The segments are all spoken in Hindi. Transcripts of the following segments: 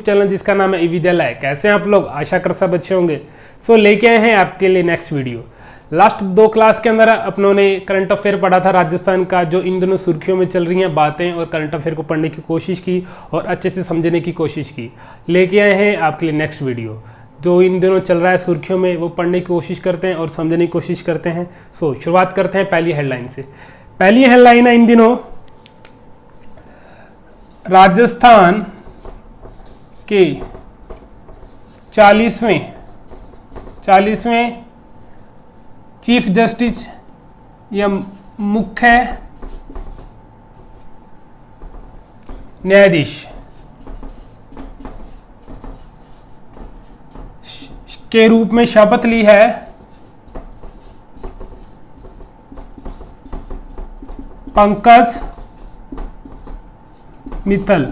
चैनल जिसका नाम है ई-विद्यालय। कैसे हैं आप लोग? आशा कर सब अच्छे होंगे। लेके आए हैं आपके लिए नेक्स्ट वीडियो। लास्ट 2 क्लास के अंदर अपनों ने करंट अफेयर पढ़ा था राजस्थान का, जो इन दिनों सुर्खियों में चल रही हैं बातें, और करंट अफेयर को पढ़ने की कोशिश की और अच्छे से समझने की कोशिश की। लेके आए हैं आपके लिए नेक्स्ट वीडियो जो इन दिनों चल रहा है सुर्खियों में, वो पढ़ने की कोशिश करते हैं और समझने की कोशिश करते हैं। शुरुआत करते हैं पहली हेडलाइन से। पहली हेडलाइन है इन दिनों राजस्थान के 40वें चीफ जस्टिस या मुख्य न्यायाधीश के रूप में शपथ ली है पंकज मित्तल।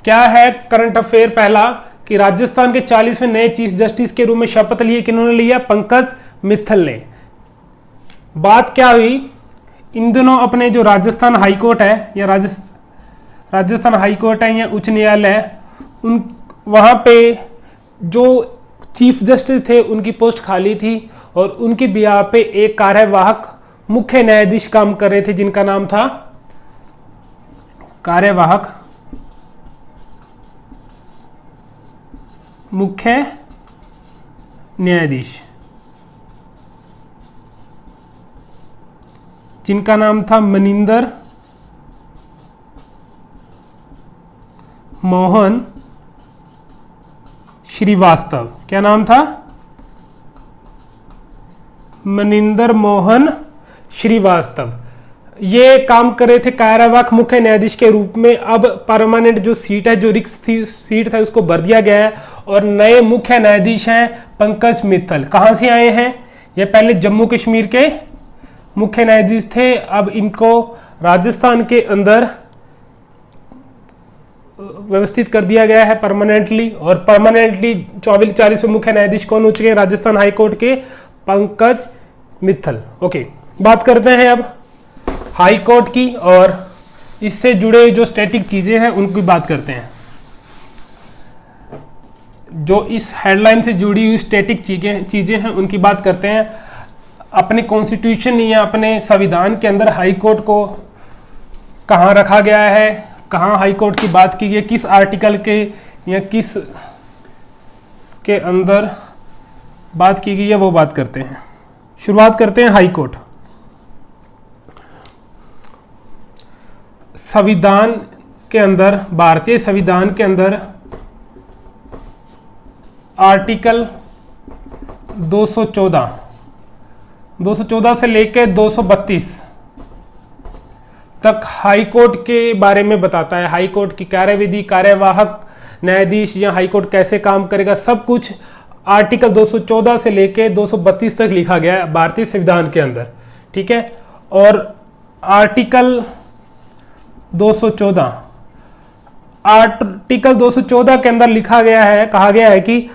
क्या है करंट अफेयर पहला कि राजस्थान के 40वें नए चीफ जस्टिस के रूप में शपथ लिए किन्होंने लिया? पंकज मित्तल ने। बात क्या हुई, इन दिनों अपने जो राजस्थान हाईकोर्ट है या राजस्थान हाईकोर्ट है या उच्च न्यायालय, उन वहाँ पे जो चीफ जस्टिस थे उनकी पोस्ट खाली थी और उनके बिहाफ पे एक कार्यवाहक मुख्य न्यायाधीश काम कर रहे थे जिनका नाम था कार्यवाहक मुख्य न्यायाधीश, जिनका नाम था मनिंदर मोहन श्रीवास्तव। क्या नाम था? मनिंदर मोहन श्रीवास्तव। ये काम कर रहे थे कार्यवाहक मुख्य न्यायाधीश के रूप में। अब परमानेंट जो सीट है, जो रिक्त सीट था, उसको भर दिया गया है और नए मुख्य न्यायाधीश हैं पंकज मित्तल। कहाँ से आए हैं? ये पहले जम्मू कश्मीर के मुख्य न्यायाधीश थे, अब इनको राजस्थान के अंदर व्यवस्थित कर दिया गया है परमानेंटली। और परमानेंटली 40वें मुख्य न्यायाधीश कौन हो चुके हैं राजस्थान हाईकोर्ट के? पंकज मित्तल। ओके, बात करते हैं अब हाई कोर्ट की और इससे जुड़े जो स्टैटिक चीजें हैं उनकी बात करते हैं। जो इस हेडलाइन से जुड़ी हुई स्टैटिक चीजें हैं उनकी बात करते हैं। अपने कॉन्स्टिट्यूशन या अपने संविधान के अंदर हाई कोर्ट को कहाँ रखा गया है, कहाँ हाई कोर्ट की बात की गई, किस आर्टिकल के या किस के अंदर बात की गई है, वो बात करते हैं। शुरुआत करते हैं हाई कोर्ट। संविधान के अंदर, भारतीय संविधान के अंदर आर्टिकल 214 से लेकर 232 तक हाई कोर्ट के बारे में बताता है। हाई कोर्ट की कार्यविधि, कार्यवाहक न्यायाधीश या हाई कोर्ट कैसे काम करेगा, सब कुछ आर्टिकल 214 से लेकर 232 तक लिखा गया है भारतीय संविधान के अंदर। ठीक है, और आर्टिकल 214 के अंदर लिखा गया है, कहा गया है कि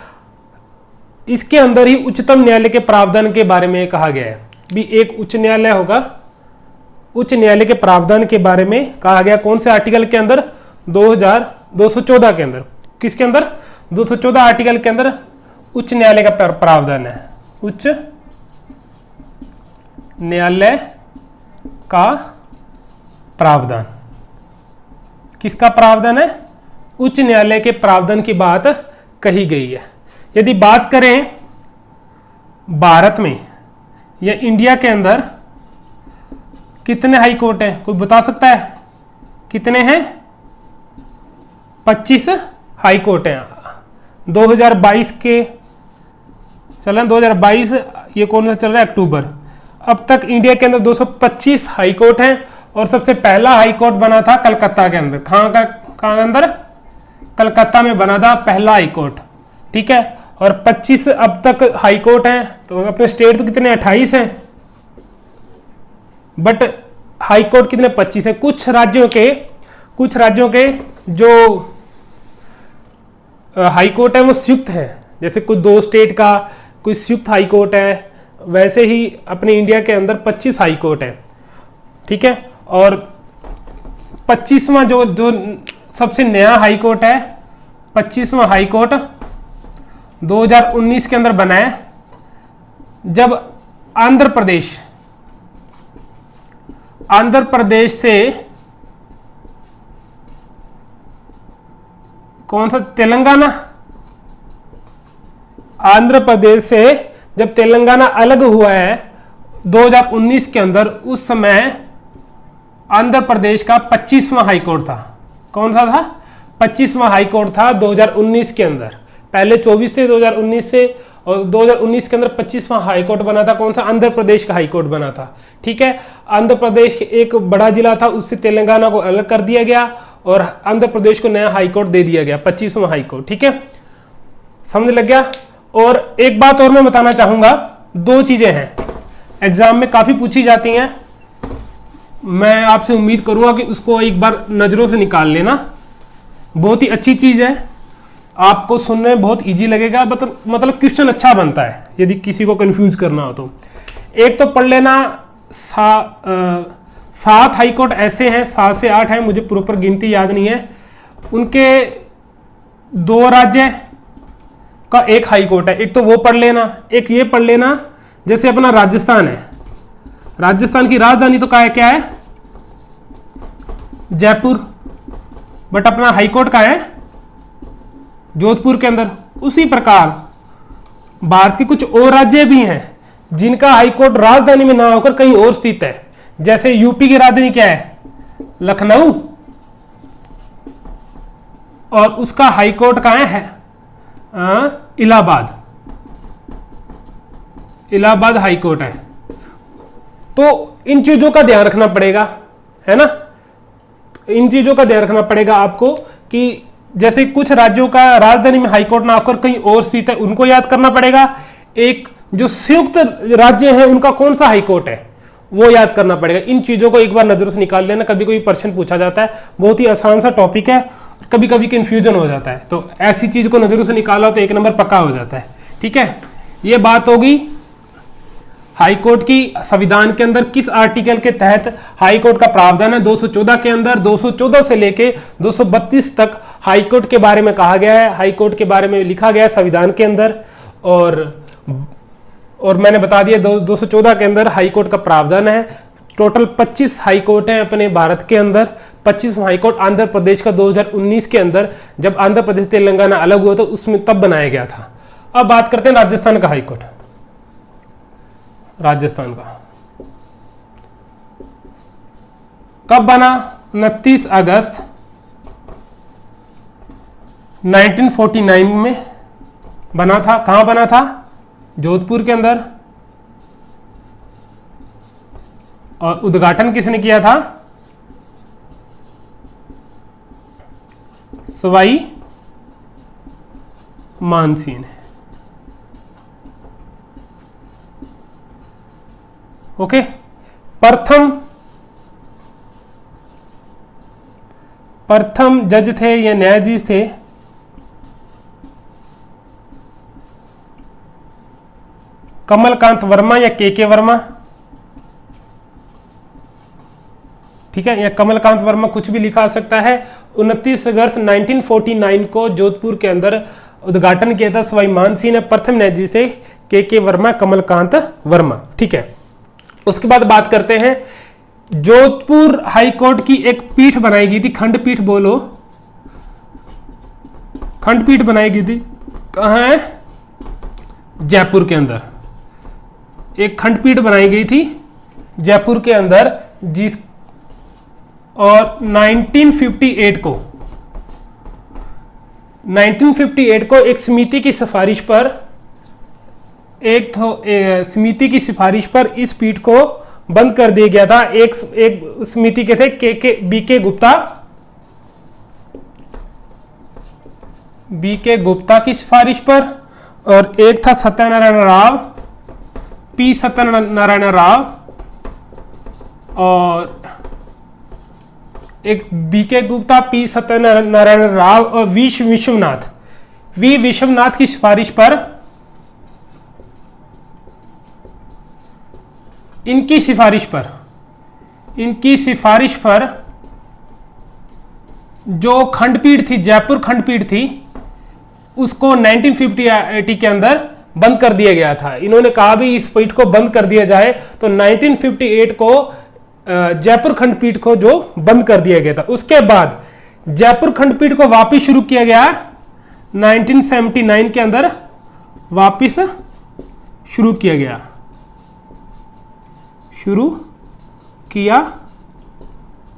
इसके अंदर ही उच्चतम न्यायालय के प्रावधान के बारे में कहा गया है। भी एक उच्च न्यायालय होगा, उच्च न्यायालय के प्रावधान के बारे में कहा गया। कौन से आर्टिकल के अंदर? 214 के अंदर। किसके अंदर? 214 आर्टिकल के अंदर उच्च न्यायालय का प्रावधान है। उच्च न्यायालय का प्रावधान। किसका प्रावधान है? उच्च न्यायालय के प्रावधान की बात कही गई है। यदि बात करें भारत में या इंडिया के अंदर कितने हाई कोर्ट हैं, कोई बता सकता है कितने हैं? 25 हाई कोर्ट हैं। 2022 के चलन 2022 ये कौन सा चल रहा है? अक्टूबर। अब तक इंडिया के अंदर 225 हाई कोर्ट हैं और सबसे पहला हाई कोर्ट बना था कलकत्ता के अंदर। कहाँ अंदर? कलकत्ता में बना था पहला हाई कोर्ट। ठीक है, और 25 अब तक हाई कोर्ट हैं। तो अपने स्टेट तो कितने? 28 हैं, बट हाई कोर्ट कितने? 25 है। कुछ राज्यों के जो हाई कोर्ट है वो संयुक्त है, जैसे कुछ 2 स्टेट का कोई संयुक्त हाई कोर्ट है, वैसे ही अपने इंडिया के अंदर 25 हाई कोर्ट है। ठीक है, और 25वां जो जो सबसे नया हाई कोर्ट है, 25वां हाई कोर्ट 2019 के अंदर बना है, जब आंध्र प्रदेश से कौन सा, तेलंगाना, आंध्र प्रदेश से जब तेलंगाना अलग हुआ है 2019 के अंदर, उस समय आंध्र प्रदेश का 25वां हाई कोर्ट था। कौन सा था? 25वां हाई कोर्ट था 2019 के अंदर। पहले 24 थे 2019 से, और 2019 के अंदर 25वां हाई कोर्ट बना था। कौन सा? आंध्र प्रदेश का हाई कोर्ट बना था। ठीक है, आंध्र प्रदेश एक बड़ा जिला था, उससे तेलंगाना को अलग कर दिया गया और आंध्र प्रदेश को नया हाई कोर्ट दे दिया गया, 25वां हाई कोर्ट। ठीक है, समझ लग गया। और एक बात और मैं बताना चाहूंगा, दो चीजें हैं एग्जाम में काफी पूछी जाती हैं, मैं आपसे उम्मीद करूंगा कि उसको एक बार नजरों से निकाल लेना। बहुत ही अच्छी चीज है, आपको सुनने में बहुत इजी लगेगा, मतलब क्वेश्चन अच्छा बनता है यदि किसी को कंफ्यूज करना हो तो। एक तो पढ़ लेना, 7 हाई कोर्ट ऐसे हैं, 7 से 8 हैं, मुझे प्रॉपर गिनती याद नहीं है, उनके 2 राज्य का एक हाई कोर्ट है। एक तो वो पढ़ लेना, एक ये पढ़ लेना, जैसे अपना राजस्थान है, राजस्थान की राजधानी तो क्या है? जयपुर, बट अपना हाई कोर्ट का है जोधपुर के अंदर। उसी प्रकार भारत के कुछ और राज्य भी हैं जिनका हाई कोर्ट राजधानी में ना होकर कहीं और स्थित है। जैसे यूपी की राजधानी क्या है? लखनऊ, और उसका हाई कोर्ट कहां है? इलाहाबाद, इलाहाबाद हाई कोर्ट है। तो इन चीजों का ध्यान रखना पड़ेगा, है ना, इन चीजों का ध्यान रखना पड़ेगा आपको कि जैसे कुछ राज्यों का राजधानी में हाई कोर्ट ना होकर कहीं और स्थित है, उनको याद करना पड़ेगा। एक जो संयुक्त राज्य है उनका कौन सा हाई कोर्ट है वो याद करना पड़ेगा। इन चीजों को एक बार नजरों से निकाल लेना, कभी कोई प्रश्न पूछा जाता है, बहुत ही आसान सा टॉपिक है, कभी कभी कंफ्यूजन हो जाता है, तो ऐसी चीज को नजरों से निकाला तो 1 नंबर पक्का हो जाता है। ठीक है, ये बात होगी हाई कोर्ट की। संविधान के अंदर किस आर्टिकल के तहत हाई कोर्ट का प्रावधान है? 214 के अंदर 214 से लेके 232 तक हाई कोर्ट के बारे में कहा गया है, हाई कोर्ट के बारे में लिखा गया है संविधान के अंदर। और मैंने बता दिया 214 के अंदर हाई कोर्ट का प्रावधान है। टोटल 25 हाई कोर्ट हैं अपने भारत के अंदर। 25 हाई कोर्ट आंध्र प्रदेश का 2019 के अंदर, जब आंध्र प्रदेश तेलंगाना अलग हुआ तो उसमें तब बनाया गया था। अब बात करते हैं राजस्थान का हाई कोर्ट। राजस्थान का कब बना? 29 अगस्त 1949 में बना था। कहां बना था? जोधपुर के अंदर। और उद्घाटन किसने किया था? सवाई मानसिंह ने। ओके, प्रथम जज थे या न्यायाधीश थे कमलकांत वर्मा या के वर्मा। ठीक है, या कमलकांत वर्मा कुछ भी लिखा सकता है। 29 अगस्त 1949 को जोधपुर के अंदर उद्घाटन किया था सवाई मानसिंह ने। प्रथम न्यायाधीश थे के वर्मा, कमलकांत वर्मा। ठीक है, उसके बाद बात करते हैं जोधपुर हाई कोर्ट की एक पीठ बनाई गई थी, खंडपीठ बोलो, खंडपीठ बनाई गई थी। कहां है? जयपुर के अंदर एक खंडपीठ बनाई गई थी जयपुर के अंदर, जिस और 1958 को एक समिति की सिफारिश पर समिति की सिफारिश पर इस पीठ को बंद कर दिया गया था। एक समिति के थे बीके गुप्ता की सिफारिश पर, और एक था सत्यनारायण राव, और एक बीके गुप्ता, पी सत्यनारायण राव और वी विश्वनाथ की सिफारिश पर, इनकी सिफारिश पर जो खंडपीठ थी, जयपुर खंडपीठ थी, उसको 1950 के अंदर बंद कर दिया गया था। इन्होंने कहा भी इस पीठ को बंद कर दिया जाए, तो 1958 को जयपुर खंडपीठ को जो बंद कर दिया गया था। उसके बाद जयपुर खंडपीठ को वापस शुरू किया गया 1979 के अंदर, वापस शुरू किया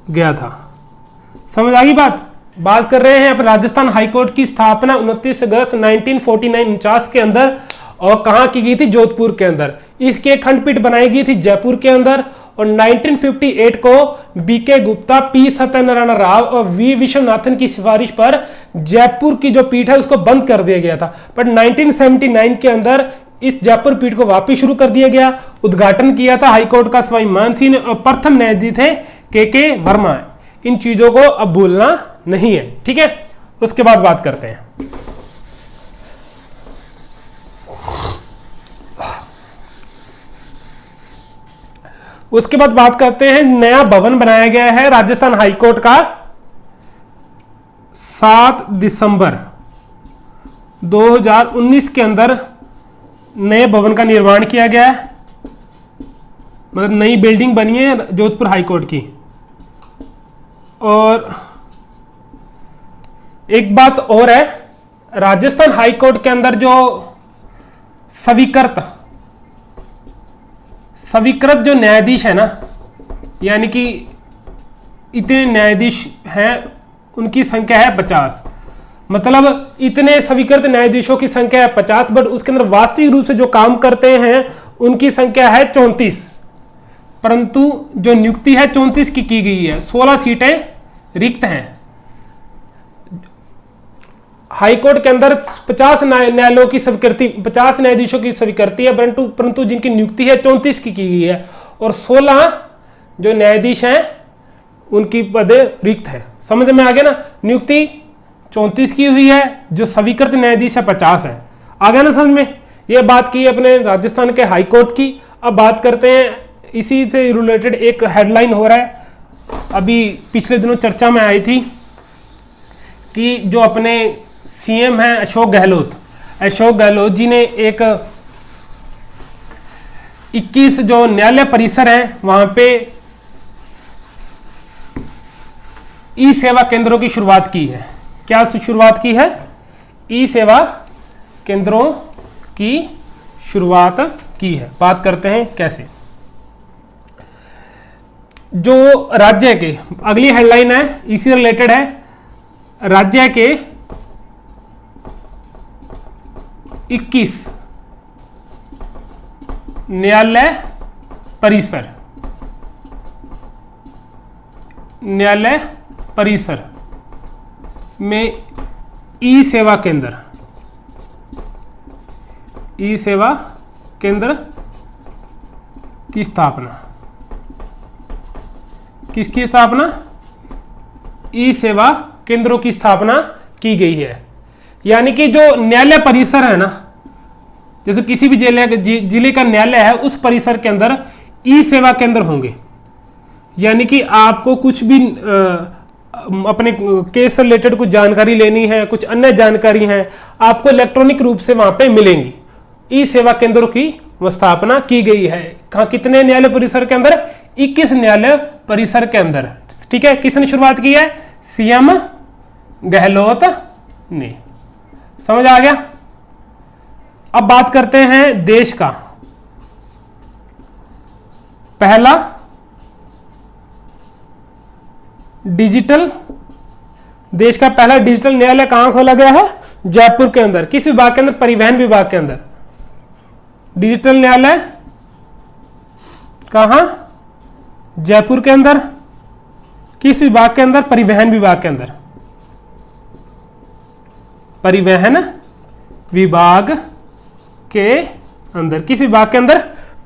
गया था। समझ आ गई बात कर रहे हैं अब राजस्थान हाईकोर्ट की स्थापना 29 अगस्त 1949 के अंदर, और कहां की गई थी? जोधपुर के अंदर। इसकी एक खंडपीठ बनाई गई थी जयपुर के अंदर, और 1958 को बीके गुप्ता, पी सत्यनारायण राव और वी विश्वनाथन की सिफारिश पर जयपुर की जो पीठ है उसको बंद कर दिया गया था। बट 1979 के अंदर इस जयपुर पीठ को वापस शुरू कर दिया गया। उद्घाटन किया था हाईकोर्ट का स्वामी मान सिंह ने, और प्रथम न्यायाधीश थे के वर्मा। इन चीजों को अब भूलना नहीं है, ठीक है। उसके बाद बात करते हैं नया भवन बनाया गया है राजस्थान हाईकोर्ट का। 7 दिसंबर 2019 के अंदर नए भवन का निर्माण किया गया है, मतलब नई बिल्डिंग बनी है जोधपुर हाईकोर्ट की। और एक बात और है, राजस्थान हाईकोर्ट के अंदर जो स्वीकृत जो न्यायाधीश है ना, यानी कि इतने न्यायाधीश हैं, उनकी संख्या है 50। मतलब इतने स्वीकृत न्यायाधीशों की संख्या है 50, बट उसके अंदर वास्तविक रूप से जो काम करते हैं उनकी संख्या है 34। परंतु जो नियुक्ति है 34 की गई है, 16 सीटें रिक्त हैं। हाईकोर्ट के अंदर 50 न्यायालयों की स्वीकृति, 50 न्यायाधीशों की स्वीकृति है, परंतु जिनकी नियुक्ति है 34 की गई है, और 16 जो न्यायाधीश हैं उनकी पद रिक्त है। समझ में आ गया ना? नियुक्ति 34 की हुई है, जो स्वीकृत न्यायाधीश है 50 है। आ गया ना समझ में? यह बात की अपने राजस्थान के हाईकोर्ट की। अब बात करते हैं, इसी से रिलेटेड एक हेडलाइन हो रहा है, अभी पिछले दिनों चर्चा में आई थी कि जो अपने सीएम हैं अशोक गहलोत जी ने एक 21 जो न्यायालय परिसर है वहां पे ई सेवा केंद्रों की शुरुआत की है। क्या शुरुआत की है? ई सेवा केंद्रों की शुरुआत की है। बात करते हैं कैसे। जो राज्य के, अगली हेडलाइन है इसी रिलेटेड है, राज्य के 21 न्यायालय परिसर में ई सेवा केंद्र की स्थापना। किसकी स्थापना? ई सेवा केंद्रों की स्थापना की गई है। यानी कि जो न्यायालय परिसर है ना, जैसे किसी भी जिले का न्यायालय है, उस परिसर के अंदर ई सेवा केंद्र होंगे। यानी कि आपको कुछ भी अपने केस से रिलेटेड कुछ जानकारी लेनी है, कुछ अन्य जानकारी है, आपको इलेक्ट्रॉनिक रूप से वहां पे मिलेंगी। ई सेवा केंद्रों की स्थापना की गई है। कहां? कितने न्यायालय परिसर के अंदर? 21 न्यायालय परिसर के अंदर। ठीक है। किसने शुरुआत की है? सीएम गहलोत ने। समझ आ गया? अब बात करते हैं देश का पहला डिजिटल न्यायालय कहां खोला गया है? जयपुर के अंदर। किस विभाग के अंदर? परिवहन विभाग के अंदर। डिजिटल न्यायालय कहां? जयपुर के अंदर। किस विभाग के अंदर? परिवहन विभाग के अंदर। परिवहन विभाग के अंदर। किस विभाग के अंदर?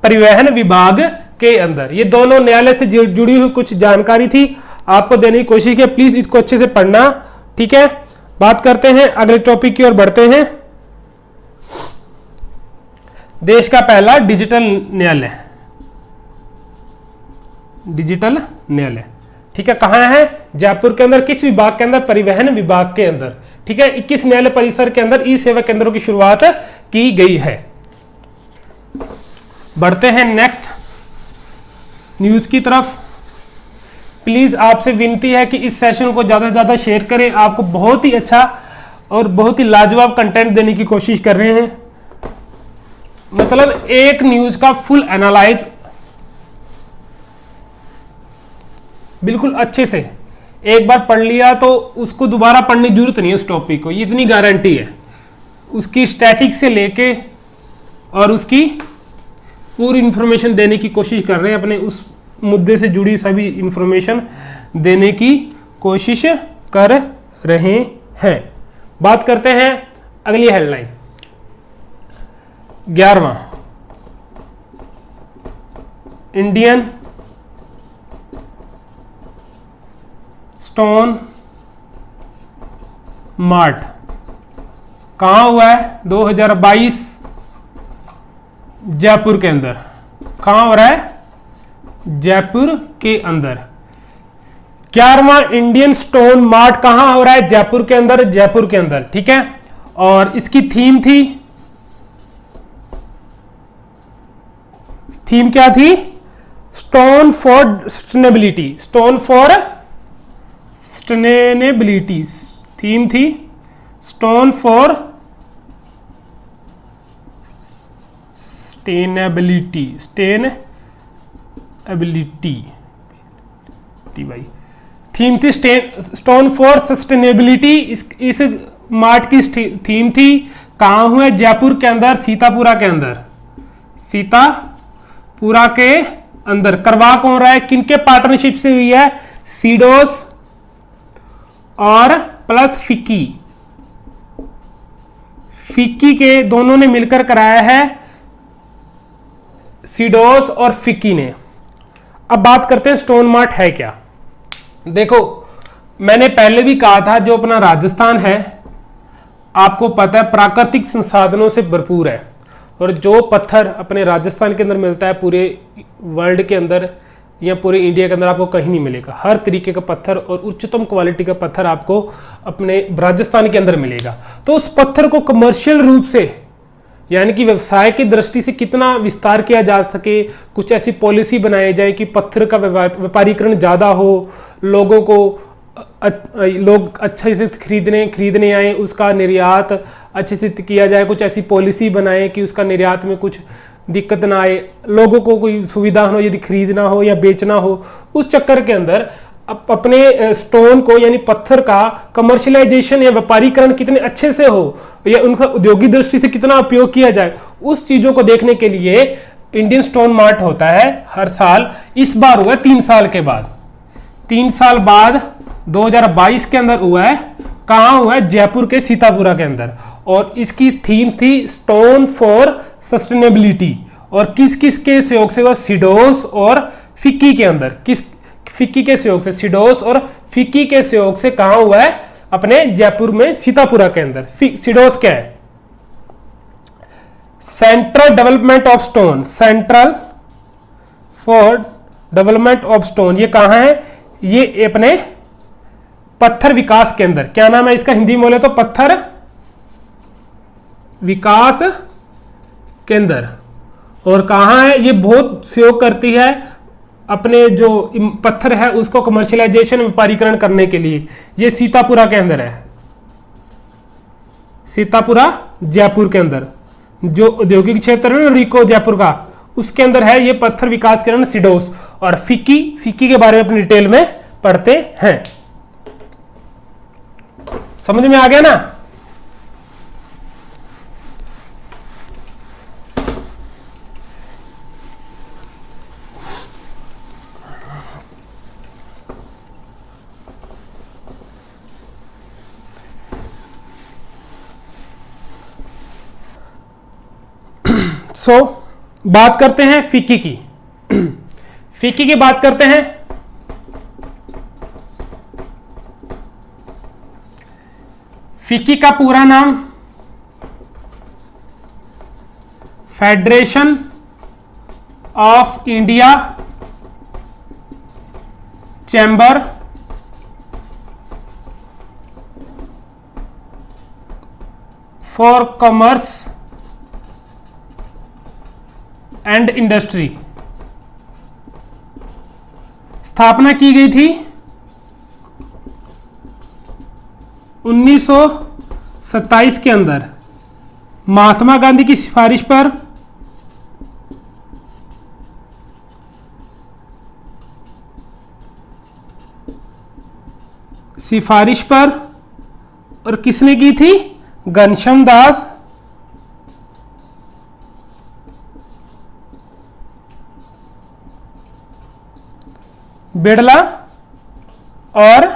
परिवहन विभाग के अंदर। ये दोनों न्यायालय से जुड़ी हुई कुछ जानकारी थी, आपको देने की कोशिश की। प्लीज इसको अच्छे से पढ़ना। ठीक है। बात करते हैं, अगले टॉपिक की ओर बढ़ते हैं। देश का पहला डिजिटल न्यायालय। ठीक है, कहाँ है? जयपुर के अंदर। किस विभाग के अंदर? परिवहन विभाग के अंदर। ठीक है, 21 न्यायालय परिसर के अंदर ई सेवा केंद्रों की शुरुआत की गई है। बढ़ते हैं नेक्स्ट न्यूज की तरफ। प्लीज आपसे विनती है कि इस सेशन को ज्यादा से ज्यादा शेयर करें। आपको बहुत ही अच्छा और बहुत ही लाजवाब कंटेंट देने की कोशिश कर रहे हैं। मतलब एक न्यूज का फुल एनालाइज बिल्कुल अच्छे से एक बार पढ़ लिया तो उसको दोबारा पढ़ने की जरूरत नहीं है। उस टॉपिक को, ये इतनी गारंटी है। उसकी स्टैटिक से लेके और उसकी पूरी इंफॉर्मेशन देने की कोशिश कर रहे हैं। अपने उस मुद्दे से जुड़ी सभी इंफॉर्मेशन देने की कोशिश कर रहे हैं। बात करते हैं अगली हेडलाइन 11वां, इंडियन स्टोन मार्ट कहां हुआ है? 2022 जयपुर के अंदर। कहां हो रहा है? जयपुर के अंदर। 11वां इंडियन स्टोन मार्ट कहां हो रहा है? जयपुर के अंदर। जयपुर के अंदर, ठीक है। और इसकी थीम क्या थी? Stone for sustainability. Stone for sustainability theme थी। स्टोन फॉर सस्टेनेबिलिटी भाई थीम थी स्टोन फॉर सस्टेनेबिलिटी। इस मार्ट की थीम थी। कहां हुआ? जयपुर के अंदर, सीतापुरा के अंदर। सीतापुरा के अंदर। करवा कौन रहा है? किनके पार्टनरशिप से हुई है? सीडोस और प्लस फिक्की के दोनों ने मिलकर कराया है। सीडोस और फिक्की ने। अब बात करते हैं स्टोन मार्ट है क्या। देखो, मैंने पहले भी कहा था, जो अपना राजस्थान है आपको पता है प्राकृतिक संसाधनों से भरपूर है। और जो पत्थर अपने राजस्थान के अंदर मिलता है पूरे वर्ल्ड के अंदर या पूरे इंडिया के अंदर आपको कहीं नहीं मिलेगा। हर तरीके का पत्थर और उच्चतम क्वालिटी का पत्थर आपको अपने राजस्थान के अंदर मिलेगा। तो उस पत्थर को कमर्शियल रूप से यानी कि व्यवसाय की दृष्टि से कितना विस्तार किया जा सके, कुछ ऐसी पॉलिसी बनाई जाए कि पत्थर का व्यापारीकरण ज़्यादा हो, लोगों को लोग अच्छे से खरीदने आए, उसका निर्यात अच्छे से किया जाए। कुछ ऐसी पॉलिसी बनाए कि उसका निर्यात में कुछ दिक्कत ना आए, लोगों को कोई सुविधा हो यदि खरीदना हो या बेचना हो। उस चक्कर के अंदर अपने स्टोन को यानी पत्थर का कमर्शियलाइजेशन या व्यापारीकरण कितने अच्छे से हो या उनका औद्योगिक दृष्टि से कितना उपयोग किया जाए, उस चीजों को देखने के लिए इंडियन स्टोन मार्ट होता है हर साल। इस बार हुआ 3 साल के बाद। 3 साल बाद 2022 के अंदर हुआ है। कहां हुआ है? जयपुर के सीतापुरा के अंदर। और इसकी थीम थी स्टोन फॉर सस्टेनेबिलिटी। और किस किस के सहयोग से हुआ? सिडोस और फिक्की के अंदर। फिक्की के सहयोग से, सिडोस और फिक्की के सहयोग से कहां हुआ है? अपने जयपुर में सीतापुरा के अंदर। सिडोस क्या है? Central development of stone. Central for development of stone ये कहां है? ये अपने पत्थर विकास केंद्र। क्या नाम है इसका? हिंदी में बोले तो पत्थर विकास केंद्र। और कहां है? ये बहुत सहयोग करती है अपने जो पत्थर है उसको कमर्शियलाइजेशन व्यापारीकरण करने के लिए। ये सीतापुरा के अंदर है। सीतापुरा जयपुर के अंदर जो औद्योगिक क्षेत्र है रिको जयपुर का, उसके अंदर है ये पत्थर विकास केंद्र सिडोस। और फिक्की के बारे में अपनी डिटेल में पढ़ते हैं। समझ में आ गया ना? बात करते हैं फिक्की की। फिक्की की बात करते हैं। फिक्की का पूरा नाम federation of India chamber for commerce and industry स्थापना की गई थी 1927 के अंदर महात्मा गांधी की सिफारिश पर। और किसने की थी? घनश्याम दास बिड़ला और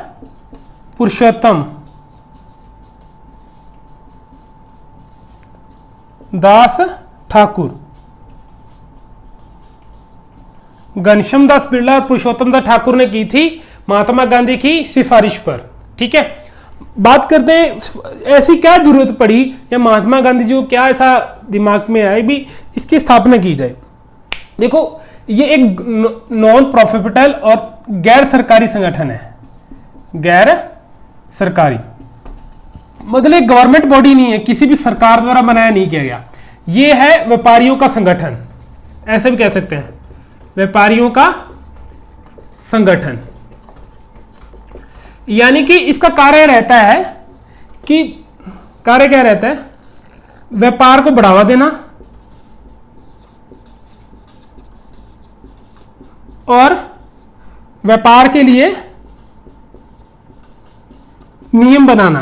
पुरुषोत्तम दास ठाकुर। घनश्याम दास बिड़ला और पुरुषोत्तम दास ठाकुर ने की थी महात्मा गांधी की सिफारिश पर। ठीक है, बात करते हैं ऐसी क्या जरूरत पड़ी या महात्मा गांधी जी को क्या ऐसा दिमाग में आए भी इसकी स्थापना की जाए। देखो, ये एक नॉन प्रॉफिटेबल और गैर सरकारी संगठन है। गैर सरकारी मतलब गवर्नमेंट बॉडी नहीं है, किसी भी सरकार द्वारा बनाया नहीं किया गया। ये है व्यापारियों का संगठन, ऐसे भी कह सकते हैं, व्यापारियों का संगठन। यानी कि इसका कार्य रहता है कि कार्य क्या रहता है? व्यापार को बढ़ावा देना और व्यापार के लिए नियम बनाना,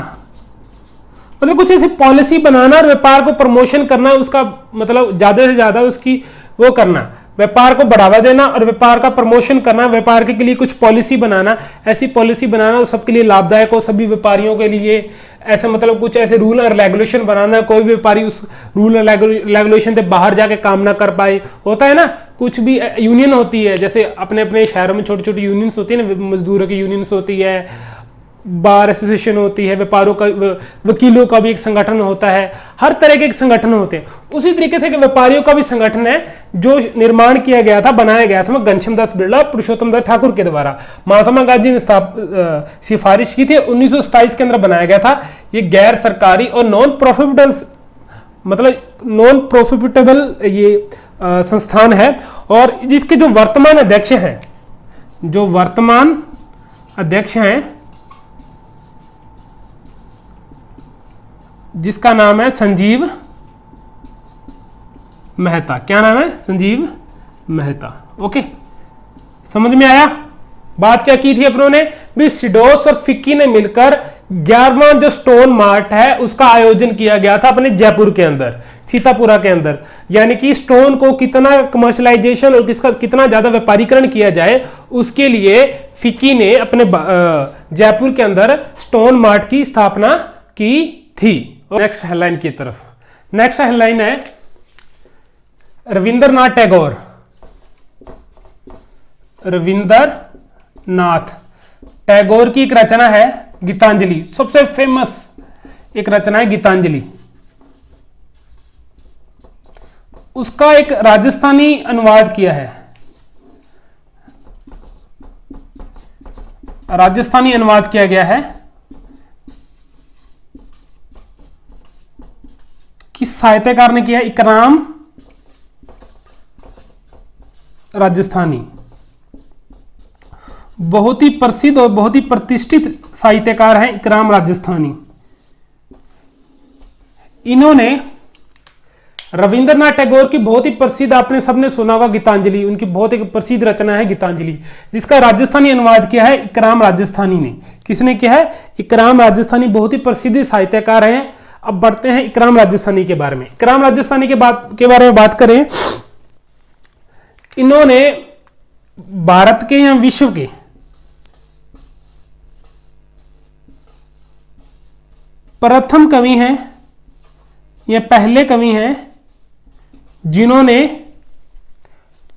मतलब कुछ ऐसी पॉलिसी बनाना और व्यापार को प्रमोशन करना, उसका मतलब ज्यादा से ज्यादा उसकी वो करना, व्यापार को बढ़ावा देना और व्यापार का प्रमोशन करना, व्यापार के लिए कुछ पॉलिसी बनाना, ऐसी पॉलिसी बनाना वो सबके लिए लाभदायक हो, सभी व्यापारियों के लिए ऐसे मतलब कुछ ऐसे रूल और रेगुलेशन बनाना, कोई व्यापारी उस रूल और रेगुलेशन से बाहर जाके काम ना कर पाए। होता है ना, कुछ भी यूनियन होती है, जैसे अपने अपने शहरों में छोटी छोटी यूनियंस होती है ना, मजदूरों की यूनियंस होती है, बार एसोसिएशन होती है, व्यापारों का वकीलों का भी एक संगठन होता है, हर तरह के एक संगठन होते हैं। उसी तरीके से व्यापारियों का भी संगठन है जो निर्माण किया गया था, बनाया गया था घनश्याम दास बिड़ला, पुरुषोत्तम दास ठाकुर के द्वारा। महात्मा गांधी ने सिफारिश की थी, 1927 के अंदर बनाया गया था। ये गैर सरकारी और नॉन प्रॉफिटेबल मतलब नॉन प्रॉफिटेबल ये संस्थान है। और जिसके जो वर्तमान अध्यक्ष हैं जिसका नाम है संजीव मेहता। क्या नाम है? संजीव मेहता। ओके, समझ में आया? बात क्या की थी अपनों ने भी? सिडोस और फिक्की ने मिलकर 11वां जो स्टोन मार्ट है उसका आयोजन किया गया था अपने जयपुर के अंदर, सीतापुरा के अंदर। यानी कि स्टोन को कितना कमर्शलाइजेशन और किसका कितना ज्यादा व्यापारीकरण किया जाए, उसके लिए फिक्की ने अपने जयपुर के अंदर स्टोन मार्ट की स्थापना की थी। नेक्स्ट हेडलाइन की तरफ। नेक्स्ट हेडलाइन है रविंद्रनाथ टैगोर। रविंद्रनाथ टैगोर की एक रचना है गीतांजलि, सबसे फेमस एक रचना है गीतांजलि। उसका एक राजस्थानी अनुवाद किया है, राजस्थानी अनुवाद किया गया है। किस साहित्यकार ने किया? इकराम राजस्थानी। बहुत ही प्रसिद्ध और बहुत ही प्रतिष्ठित साहित्यकार हैं इकराम राजस्थानी। इन्होंने रविंद्रनाथ टैगोर की बहुत ही प्रसिद्ध, आपने सबने सुना होगा गीतांजलि, उनकी बहुत एक प्रसिद्ध रचना है गीतांजलि, जिसका राजस्थानी अनुवाद किया है इकराम राजस्थानी ने। किसने किया है? इकराम राजस्थानी, बहुत ही प्रसिद्ध साहित्यकार हैं। अब बढ़ते हैं इकराम राजस्थानी के बारे में। इकराम राजस्थानी के बारे में बात करें, इन्होंने भारत के या विश्व के प्रथम कवि हैं या पहले कवि हैं जिन्होंने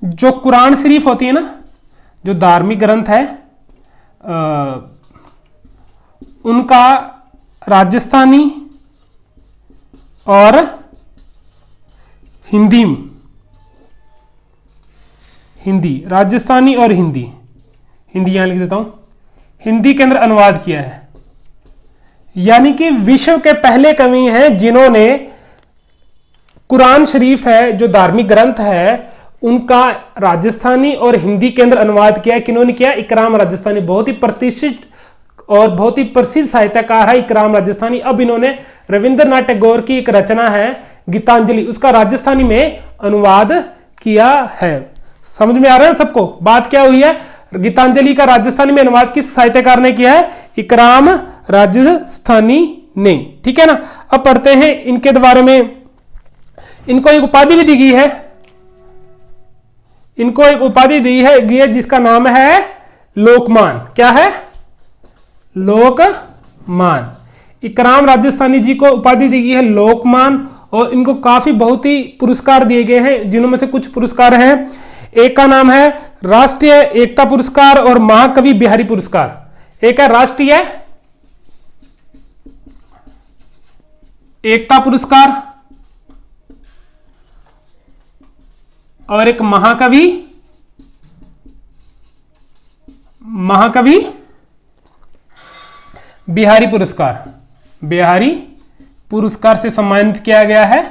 जो कुरान शरीफ होती है ना, जो धार्मिक ग्रंथ है, उनका राजस्थानी और हिंदी राजस्थानी और हिंदी हिंदी यहां लिख देता हूं, हिंदी के अंदर अनुवाद किया है। यानी कि विश्व के पहले कवि हैं जिन्होंने कुरान शरीफ है, जो धार्मिक ग्रंथ है, उनका राजस्थानी और हिंदी के अंदर अनुवाद किया है। किन्होंने किया? इकराम राजस्थानी। बहुत ही प्रतिष्ठित और बहुत ही प्रसिद्ध साहित्यकार है इकराम राजस्थानी। अब इन्होंने रविंद्रनाथ टैगोर की एक रचना है गीतांजलि, उसका राजस्थानी में अनुवाद किया है। समझ में आ रहा है सबको? बात क्या हुई है? गीतांजलि का राजस्थानी में अनुवाद किस साहित्यकार ने किया है? इकराम राजस्थानी ने। ठीक है ना? अब पढ़ते हैं इनके बारे में। इनको एक उपाधि भी दी गई है, इनको एक उपाधि दी है जिसका नाम है लोकमान। क्या है? लोकमान। इकराम राजस्थानी जी को उपाधि दी गई है लोकमान, और इनको काफी बहुत ही पुरस्कार दिए गए हैं, जिनों में से कुछ पुरस्कार हैं। एक का नाम है राष्ट्रीय एकता पुरस्कार और महाकवि बिहारी पुरस्कार। एक है राष्ट्रीय एकता पुरस्कार और एक महाकवि बिहारी पुरस्कार। बिहारी पुरस्कार से सम्मानित किया गया है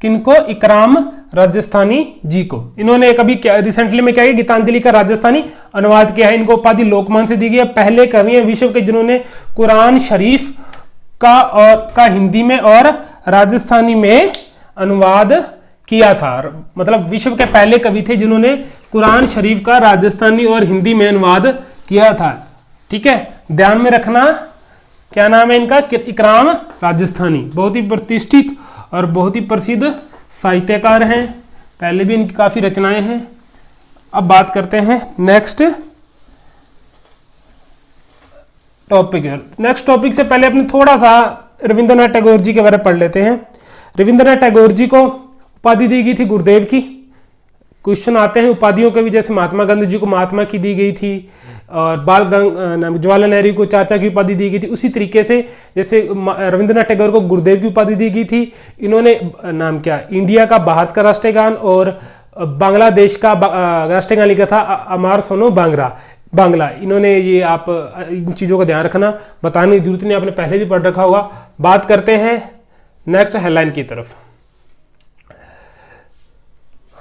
किनको? इकराम राजस्थानी जी को। इन्होंने कभी रिसेंटली में क्या किया? गीतांजलि का राजस्थानी अनुवाद किया है। इनको उपाधि लोकमान से दी गई है। पहले कवि हैं विश्व के जिन्होंने कुरान शरीफ का हिंदी में और राजस्थानी में अनुवाद किया था। मतलब विश्व के पहले कवि थे जिन्होंने कुरान शरीफ का राजस्थानी और हिंदी में अनुवाद किया था। ठीक है, ध्यान में रखना। क्या नाम है इनका? इकराम राजस्थानी। बहुत ही प्रतिष्ठित और बहुत ही प्रसिद्ध साहित्यकार हैं। पहले भी इनकी काफी रचनाएं हैं। अब बात करते हैं नेक्स्ट टॉपिक। नेक्स्ट टॉपिक से पहले अपने थोड़ा सा रविंद्रनाथ टैगोर जी के बारे में पढ़ लेते हैं। रविंद्रनाथ टैगोर जी को उपाधि दी गई थी गुरुदेव की। क्वेश्चन आते हैं उपाधियों के भी, जैसे महात्मा गांधी जी को महात्मा की दी गई थी और जवाहरलाल नेहरू को चाचा की उपाधि दी गई थी। उसी तरीके से जैसे रविंद्रनाथ टैगोर को गुरुदेव की उपाधि दी गई थी। इन्होंने नाम क्या? इंडिया का भारत का राष्ट्रीय गान और बांग्लादेश का राष्ट्रीय गान लिखा था अमार सोनो बांग्ला। इन्होंने ये, आप इन चीज़ों का ध्यान रखना, बताने की जरूरत नहीं, आपने पहले भी पढ़ रखा होगा। बात करते हैं नेक्स्ट हेडलाइन की तरफ।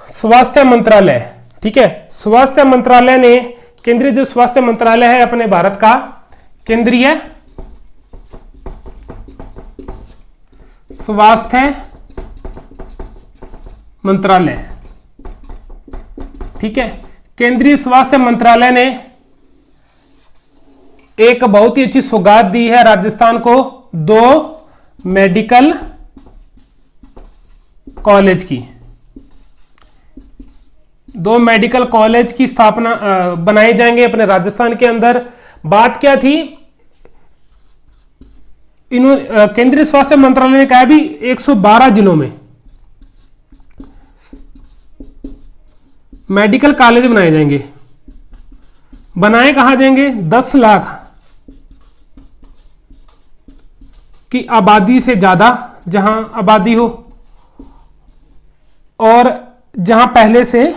स्वास्थ्य मंत्रालय। ठीक है, स्वास्थ्य मंत्रालय ने, केंद्रीय जो स्वास्थ्य मंत्रालय है अपने भारत का, केंद्रीय स्वास्थ्य मंत्रालय। ठीक है, केंद्रीय स्वास्थ्य मंत्रालय ने एक बहुत ही अच्छी सौगात दी है राजस्थान को, 2 मेडिकल कॉलेज की। 2 मेडिकल कॉलेज की स्थापना बनाए जाएंगे अपने राजस्थान के अंदर। बात क्या थी? केंद्रीय स्वास्थ्य मंत्रालय ने कहा भी 112 जिलों में मेडिकल कॉलेज बनाए जाएंगे। बनाए कहां जाएंगे? 10 लाख की आबादी से ज्यादा जहां आबादी हो और जहां पहले से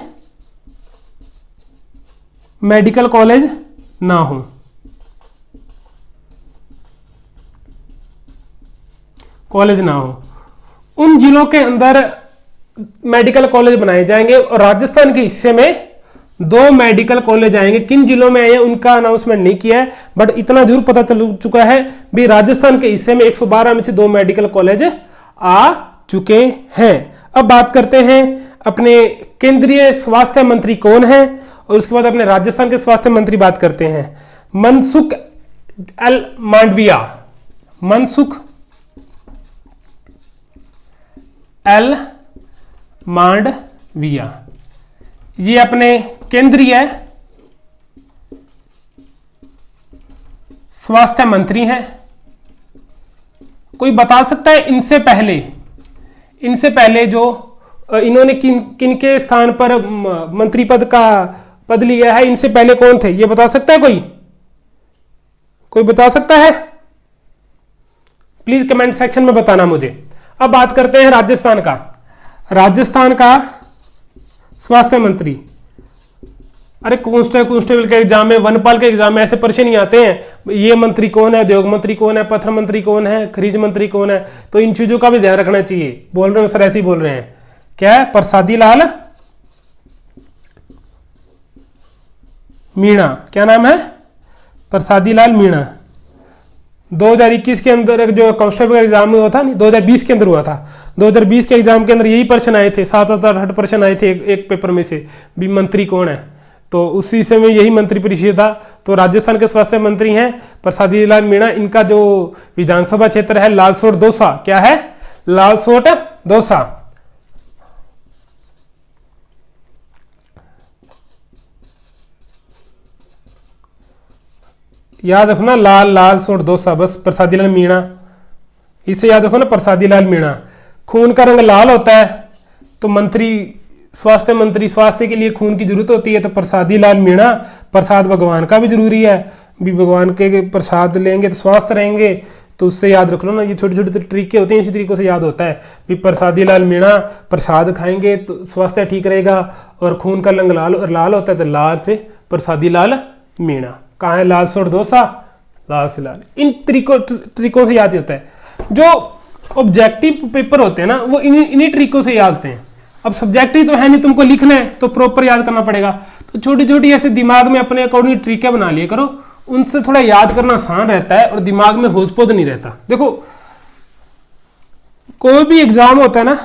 मेडिकल कॉलेज ना हो। उन जिलों के अंदर मेडिकल कॉलेज बनाए जाएंगे और राजस्थान के हिस्से में 2 मेडिकल कॉलेज आएंगे। किन जिलों में आए उनका अनाउंसमेंट नहीं किया है, बट इतना जरूर पता चल चुका है भी राजस्थान के हिस्से में 112 में से 2 मेडिकल कॉलेज आ चुके हैं। अब बात करते हैं अपने केंद्रीय स्वास्थ्य मंत्री कौन है, और उसके बाद अपने राजस्थान के स्वास्थ्य मंत्री बात करते हैं। मनसुख एल मांडविया। मनसुख एल मांडविया ये अपने केंद्रीय स्वास्थ्य मंत्री हैं। कोई बता सकता है इनसे पहले जो इन्होंने किन के स्थान पर मंत्री पद लिया है, इनसे पहले कौन थे? ये बता सकता है कोई बता सकता है? प्लीज कमेंट सेक्शन में बताना मुझे। अब बात करते हैं राजस्थान का स्वास्थ्य मंत्री। अरे कांस्टेबल के एग्जाम में, वनपाल के एग्जाम में ऐसे प्रश्न नहीं आते हैं, ये मंत्री कौन है, उद्योग मंत्री कौन है, पत्र मंत्री कौन है, खनिज मंत्री कौन है। तो इन चीजों का भी ध्यान रखना चाहिए। बोल रहे हो सर, ऐसे ही बोल रहे हैं। क्या है? प्रसादी लाल मीणा। क्या नाम है? प्रसादी लाल मीणा। 2021 के अंदर जो कांस्टेबल का एग्जाम हुआ था, नहीं 2020 के अंदर हुआ था, 2020 के एग्जाम के अंदर यही प्रश्न आए थे, 768 प्रश्न आए थे एक पेपर में से भी, मंत्री कौन है। तो उसी समय यही मंत्री परिषद था। तो राजस्थान के स्वास्थ्य मंत्री हैं प्रसादी लाल मीणा। इनका जो विधानसभा क्षेत्र है लालसोट दौसा। क्या है? लालसोट दौसा। याद रखना, लालसोट दौसा, बस प्रसादी लाल मीणा, इसे याद रखो ना, प्रसादी लाल मीणा। खून का रंग लाल होता है, तो मंत्री, स्वास्थ्य मंत्री, स्वास्थ्य के लिए खून की जरूरत होती है, तो प्रसादी लाल मीणा। प्रसाद भगवान का भी जरूरी है, भी भगवान के प्रसाद लेंगे तो स्वस्थ रहेंगे। तो उससे याद रख लो ना, ये छोटे छोटे तरीके होते हैं, इसी तरीके से याद होता है भी प्रसादी लाल मीणा, प्रसाद खाएंगे तो स्वास्थ्य ठीक रहेगा। और खून का रंग लाल होता है, तो लाल से प्रसादी लाल मीणा। कहाँ है? लालसोट दौसा, लाल से लाल। इन तरीकों से याद होता है। जो ऑब्जेक्टिव पेपर होते हैं ना, वो इन्हीं तरीकों से याद होते हैं। अब सब्जेक्टिव तो है नहीं, तुमको लिखना है तो प्रॉपर याद करना पड़ेगा। तो छोटी छोटी ऐसे दिमाग में अपने अकॉर्डिंग ट्रिकें बना लिया करो, उनसे थोड़ा याद करना आसान रहता है और दिमाग में होचपोच नहीं रहता। देखो, कोई भी एग्जाम होता है ना,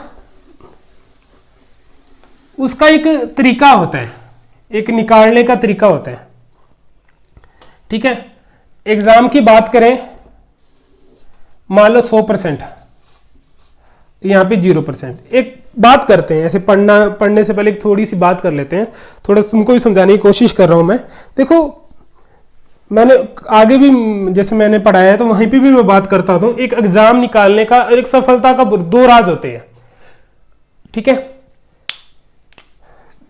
उसका एक तरीका होता है, एक निकालने का तरीका होता है। ठीक है? एग्जाम की बात करें, मान लो 100%, यहां पे 0%। एक बात करते हैं, ऐसे पढ़ने से पहले थोड़ी सी बात कर लेते हैं, थोड़ा तुमको भी समझाने की कोशिश कर रहा हूं मैं। देखो, मैंने आगे भी जैसे मैंने पढ़ाया है, तो वहीं पे भी मैं बात करता हूं। एक एग्जाम निकालने का और एक सफलता का 2 राज होते हैं। ठीक है?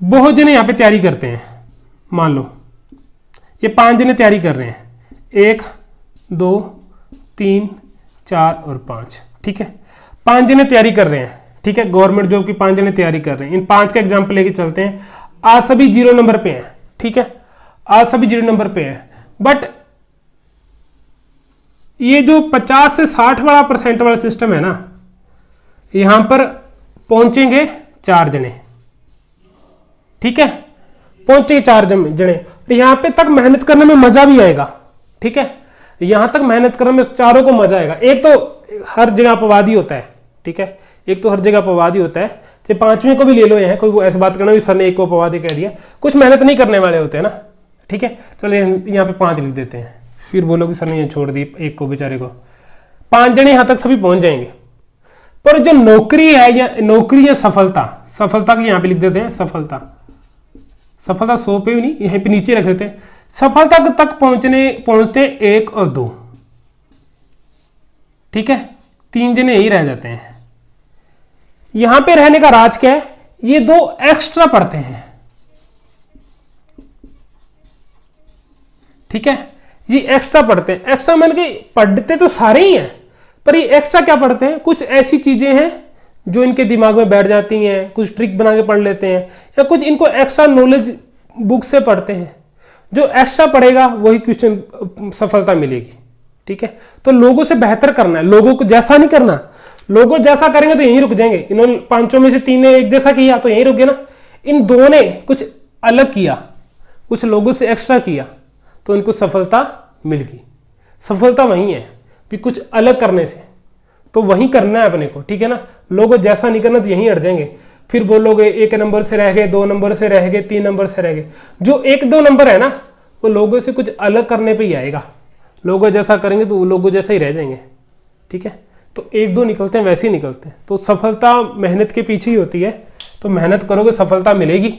बहुत जने यहां पे तैयारी करते हैं। मान लो ये 5 जने तैयारी कर रहे हैं, 1 2 3 4 और 5। ठीक है? 5 जने तैयारी कर रहे हैं। ठीक है? गवर्नमेंट जॉब की 5 जने तैयारी कर रहे हैं। इन 5 का एग्जाम्पल लेके चलते हैं। आज सभी 0 नंबर पे हैं। ठीक है? आज सभी 0 नंबर पे हैं। बट ये जो 50 से 60 वाला % वाला सिस्टम है ना, यहां पर पहुंचेंगे 4 जने। ठीक है? पहुंचे 4 जने। यहां पे तक मेहनत करने में मजा भी आएगा। ठीक है? यहां तक मेहनत करने में चारों को मजा आएगा। एक तो हर जगह अपवादी होता है। ठीक है? एक तो हर जगह अपवादी होता है। चाहे 5वें को भी ले लो, यहाँ कोई ऐसी बात करना भी सर ने एक को अपवादी कह दिया, कुछ मेहनत नहीं करने वाले होते हैं ना। ठीक है? चलो यहाँ पे 5 लिख देते हैं, फिर बोलो कि सर ने छोड़ दी एक को, बेचारे को। 5 जने यहां तक सभी पहुंच जाएंगे। पर जो नौकरी है या सफलता की यहां पे लिख देते हैं, सफलता 100 पे भी नहीं, यहीं पे नीचे रख देते हैं। सफलता तक पहुंचते 1 और 2। ठीक है? 3 जने यही रह जाते हैं। यहां पे रहने का राज क्या है? ये 2 एक्स्ट्रा पढ़ते हैं। ठीक है? ये एक्स्ट्रा पढ़ते हैं। एक्स्ट्रा मान के पढ़ते तो सारे ही हैं, पर ये एक्स्ट्रा क्या पढ़ते हैं? कुछ ऐसी चीजें हैं जो इनके दिमाग में बैठ जाती हैं, कुछ ट्रिक बना के पढ़ लेते हैं, या कुछ इनको एक्स्ट्रा नॉलेज बुक से पढ़ते हैं। जो एक्स्ट्रा पढ़ेगा वही क्वेश्चन सफलता मिलेगी। ठीक है? तो लोगों से बेहतर करना है, लोगों को जैसा नहीं करना। लोगों जैसा करेंगे तो यहीं रुक जाएंगे। इन्होंने 5 में से 3 ने एक जैसा किया तो यहीं रुक गए ना। इन 2 ने कुछ अलग किया, कुछ लोगों से एक्स्ट्रा किया, तो इनको सफलता मिल गई। सफलता वही है कि कुछ अलग करने से, तो वही करना है अपने को। ठीक है ना? लोगों जैसा नहीं करना तो यहीं अड़ जाएंगे। फिर बोलोगे 1 नंबर से रह गए, 2 नंबर से रह गए, 3 नंबर से रह गए। जो 1-2 नंबर है ना, वो लोगों से कुछ अलग करने पे ही आएगा। लोगों जैसा करेंगे तो वो लोगों जैसा ही रह जाएंगे। ठीक है? तो 1-2 निकलते हैं, वैसे ही निकलते हैं। तो सफलता मेहनत के पीछे ही होती है। तो मेहनत करोगे सफलता मिलेगी।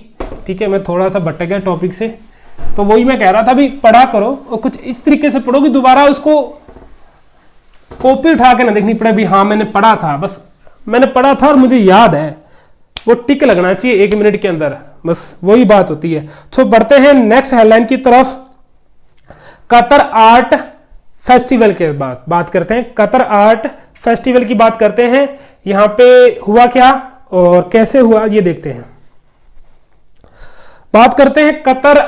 ठीक है? मैं थोड़ा सा भटक गया टॉपिक से, तो वही मैं कह रहा था भी पढ़ा करो और कुछ इस तरीके से पढ़ो कि दोबारा उसको कॉपी उठा के ना देखनी पड़े भी हाँ मैंने पढ़ा था, बस मैंने पढ़ा था और मुझे याद है। वो टिक लगना चाहिए 1 मिनट के अंदर, बस वही बात होती है। तो बढ़ते हैं नेक्स्ट हेडलाइन की तरफ। कतर आर्ट फेस्टिवल के बाद बात करते हैं। कतर आर्ट फेस्टिवल की बात करते हैं। यहां पे हुआ क्या और कैसे हुआ ये देखते हैं। बात करते हैं कतर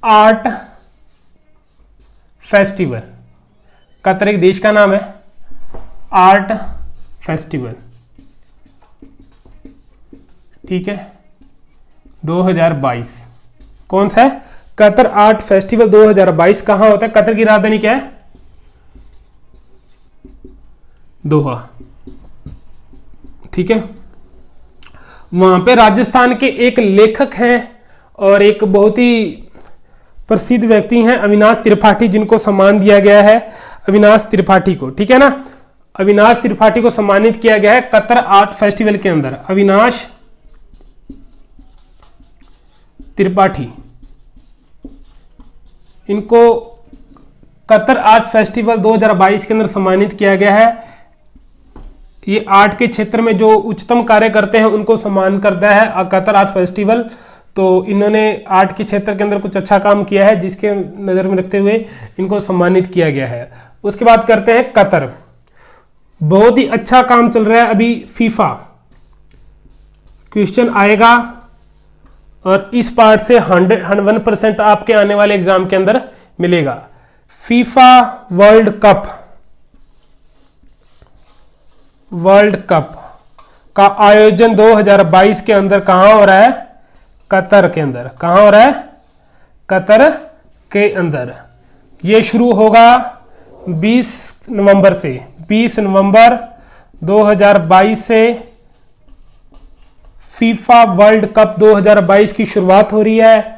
आर्ट फेस्टिवल। कतर एक देश का नाम है, आर्ट फेस्टिवल, ठीक है, 2022 कौन सा है? कतर आर्ट फेस्टिवल 2022 कहां होता है? कतर की राजधानी क्या है? दोहा, ठीक है। वहां पे राजस्थान के एक लेखक हैं और एक बहुत ही प्रसिद्ध व्यक्ति हैं अविनाश त्रिपाठी, जिनको सम्मान दिया गया है, अविनाश त्रिपाठी को, ठीक है ना। अविनाश त्रिपाठी को सम्मानित किया गया है कतर आर्ट फेस्टिवल के अंदर। अविनाश त्रिपाठी, इनको कतर आर्ट फेस्टिवल 2022 के अंदर सम्मानित किया गया है। ये आर्ट के क्षेत्र में जो उच्चतम कार्य करते हैं उनको सम्मान करता है कतर आर्ट फेस्टिवल। तो इन्होंने आर्ट के क्षेत्र के अंदर कुछ अच्छा काम किया है, जिसके नज़र में रखते हुए इनको सम्मानित किया गया है। उसके बाद करते हैं कतर, बहुत ही अच्छा काम चल रहा है अभी फीफा, क्वेश्चन आएगा और इस पार्ट से 101% आपके आने वाले एग्जाम के अंदर मिलेगा। फीफा वर्ल्ड कप का आयोजन 2022 के अंदर कहां हो रहा है? कतर के अंदर। कहां हो रहा है? कतर के अंदर। ये शुरू होगा 20 नवंबर से, 20 नवंबर 2022 से फीफा वर्ल्ड कप 2022 की शुरुआत हो रही है।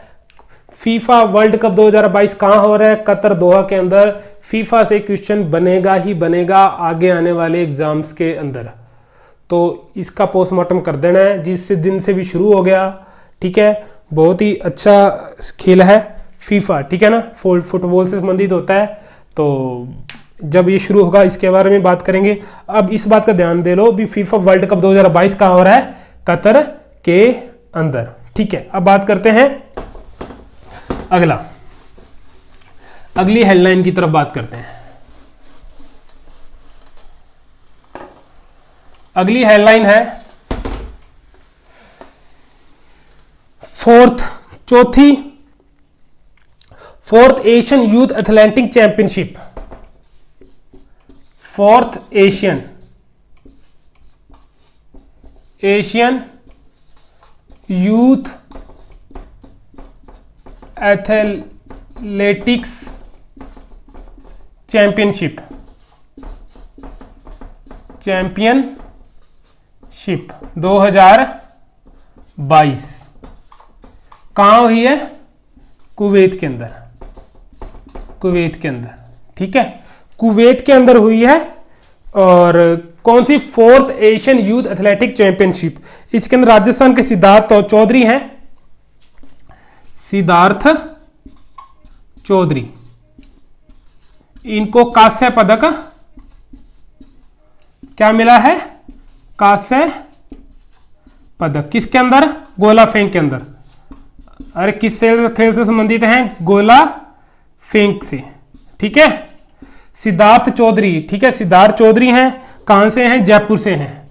फीफा वर्ल्ड कप 2022 कहां हो रहा है? कतर, दोहा के अंदर। फीफा से क्वेश्चन बनेगा ही बनेगा आगे आने वाले एग्जाम्स के अंदर, तो इसका पोस्टमार्टम कर देना है। जिस दिन से भी शुरू हो गया, ठीक है, बहुत ही अच्छा खेल है फीफा, ठीक है ना, फुटबॉल से संबंधित होता है। तो जब ये शुरू होगा इसके बारे में बात करेंगे। अब इस बात का ध्यान दे लो भी फीफा वर्ल्ड कप 2022 कहां हो रहा है? कतर के अंदर, ठीक है। अब बात करते हैं अगली हेडलाइन की तरफ बात करते हैं। अगली हेडलाइन है fourth Asian youth athletic championship. Fourth Asian youth athletics championship 2022 कहां हुई है? कुवैत के अंदर, ठीक है, कुवैत के अंदर हुई है। और कौन सी? Fourth Asian youth athletic championship. इसके अंदर राजस्थान के सिद्धार्थ चौधरी हैं, सिद्धार्थ चौधरी, इनको कांस्य पदक क्या मिला है? कांस्य पदक। किसके अंदर? गोला फेंक के अंदर। अरे किस खेल से संबंधित हैं? गोला फेंक से, ठीक है। सिद्धार्थ चौधरी, ठीक है, सिद्धार्थ चौधरी हैं, कहां से हैं? जयपुर से हैं,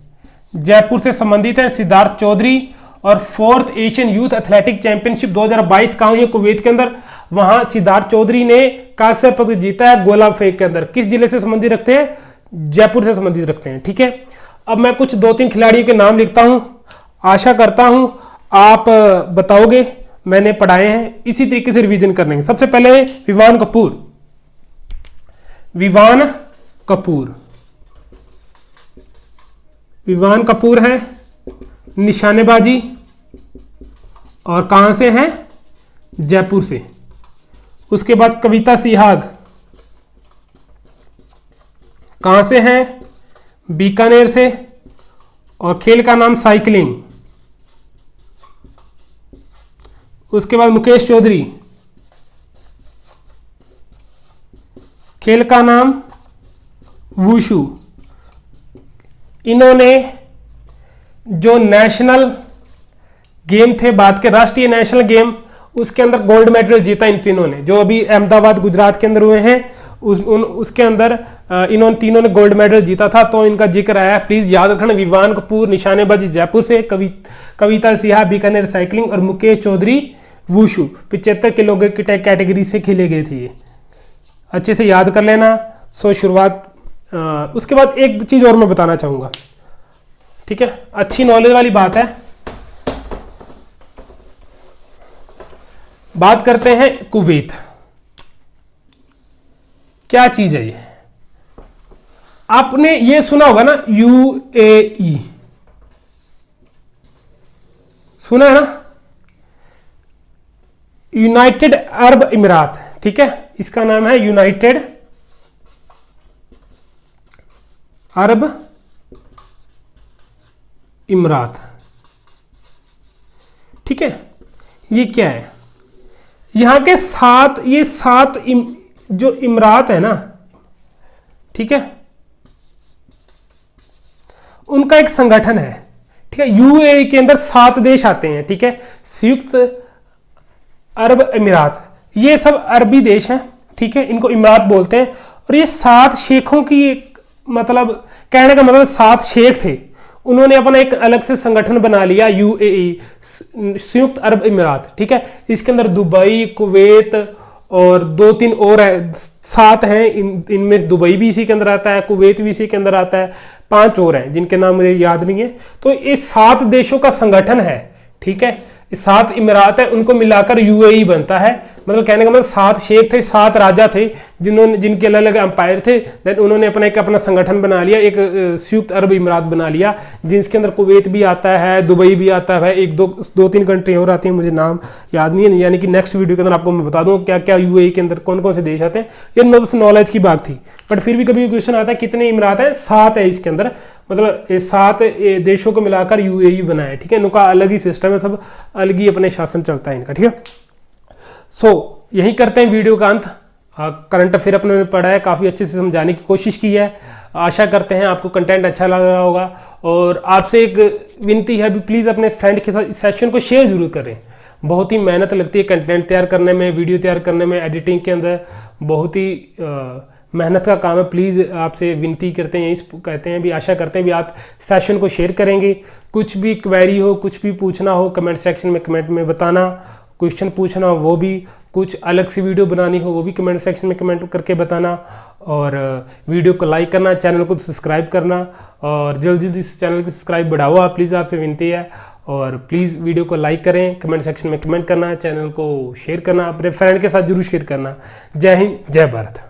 जयपुर से संबंधित हैं सिद्धार्थ चौधरी। और fourth Asian youth athletic championship 2022 कहां हुई है? कुवैत के अंदर। वहां सिद्धार्थ चौधरी ने कांस्य पदक जीता है गोला फेंक के अंदर। किस जिले से संबंधित रखते हैं? जयपुर से संबंधित रखते हैं, ठीक है। अब मैं कुछ 2-3 खिलाड़ियों के नाम लिखता हूं, आशा करता हूं आप बताओगे, मैंने पढ़ाए हैं, इसी तरीके से रिवीजन कर लेंगे। सबसे पहले विवान कपूर है निशानेबाजी, और कहां से हैं? जयपुर से। उसके बाद कविता सिहाग, कहां से हैं? बीकानेर से, और खेल का नाम साइकिलिंग। उसके बाद मुकेश चौधरी, खेल का नाम वुशु। इन्होंने जो नेशनल गेम थे, बात के राष्ट्रीय नेशनल गेम, उसके अंदर गोल्ड मेडल जीता इन तीनों ने, जो अभी अहमदाबाद गुजरात के अंदर हुए हैं उसके अंदर इन्होंने तीनों ने गोल्ड मेडल जीता था, तो इनका जिक्र आया। प्लीज याद रखना, विवान कपूर निशानेबाजी जयपुर से, कविता सिन्हा बीकानेर साइकिलिंग और मुकेश चौधरी वुशु 75 किलो की कैटेगरी से खेले गए थे। ये अच्छे से याद कर लेना। सो शुरुआत उसके बाद एक चीज और मैं बताना चाहूंगा, ठीक है, अच्छी नॉलेज वाली बात है। बात करते हैं कुवैत, क्या चीज है ये? आपने ये सुना होगा ना, यूएई, सुना है ना, यूनाइटेड अरब इमिरात, ठीक है, इसका नाम है यूनाइटेड अरब इमिरात, ठीक है। ये क्या है? यहां के सात जो इमरात है ना, ठीक है, उनका एक संगठन है, ठीक है। यूएई के अंदर 7 देश आते हैं, ठीक है, संयुक्त अरब इमिरात, ये सब अरबी देश हैं, ठीक है, इनको इमरात बोलते हैं। और ये 7 शेखों की एक, मतलब कहने का मतलब 7 शेख थे, उन्होंने अपना एक अलग से संगठन बना लिया, यूएई, संयुक्त अरब इमिरात, ठीक है। इसके अंदर दुबई, कुवैत और 2-3 और है, 7 हैं, इनमें दुबई भी इसी के अंदर आता है, कुवैत भी इसी के अंदर आता है, 5 और हैं जिनके नाम मुझे याद नहीं है। तो ये 7 देशों का संगठन है, ठीक है। 7 इमिरात है, उनको मिलाकर यूएई बनता है। मतलब कहने का मतलब 7 शेख थे, 7 राजा थे, जिनके अलग अलग एम्पायर थे। देन उन्होंने अपना संगठन बना लिया, एक संयुक्त अरब इमिरात बना लिया, जिसके अंदर कुवैत भी आता है, दुबई भी आता है, एक दो तीन कंट्री और आती है, मुझे नाम याद नहीं है, यानी कि नेक्स्ट वीडियो के अंदर आपको मैं बता दूँ क्या क्या यूएई के अंदर कौन कौन से देश आते हैं। ये बस नॉलेज की बात थी, बट फिर भी कभी क्वेश्चन आता है कितने इमिरात हैं? 7 है इसके अंदर, मतलब 7 देशों को मिलाकर यूएई बना है, ठीक है। इनका अलग ही सिस्टम है, सब अलग ही अपने शासन चलता है इनका, ठीक है। सो यही करते हैं वीडियो का अंत। करंट अफेयर अपने ने पढ़ा है, काफ़ी अच्छे से समझाने की कोशिश की है। आशा करते हैं आपको कंटेंट अच्छा लग रहा होगा। और आपसे एक विनती है भी, प्लीज़ अपने फ्रेंड के साथ इस सेशन को शेयर जरूर करें। बहुत ही मेहनत लगती है कंटेंट तैयार करने में, वीडियो तैयार करने में, एडिटिंग के अंदर बहुत ही मेहनत का काम है। प्लीज़ आपसे विनती करते हैं, कहते हैं भी, आशा करते हैं भी आप सेशन को शेयर करेंगे। कुछ भी क्वेरी हो, कुछ भी पूछना हो, कमेंट सेक्शन में कमेंट में बताना। क्वेश्चन पूछना हो वो भी, कुछ अलग से वीडियो बनानी हो वो भी कमेंट सेक्शन में कमेंट करके बताना। और वीडियो को लाइक करना, चैनल को सब्सक्राइब करना, और जल्दी जल्दी इस चैनल की सब्सक्राइब बढ़ाओ आप, प्लीज़ आपसे विनती है। और प्लीज़ वीडियो को लाइक करें, कमेंट सेक्शन में कमेंट करना, चैनल को शेयर करना, अपने फ्रेंड के साथ जरूर शेयर करना। जय हिंद, जय भारत।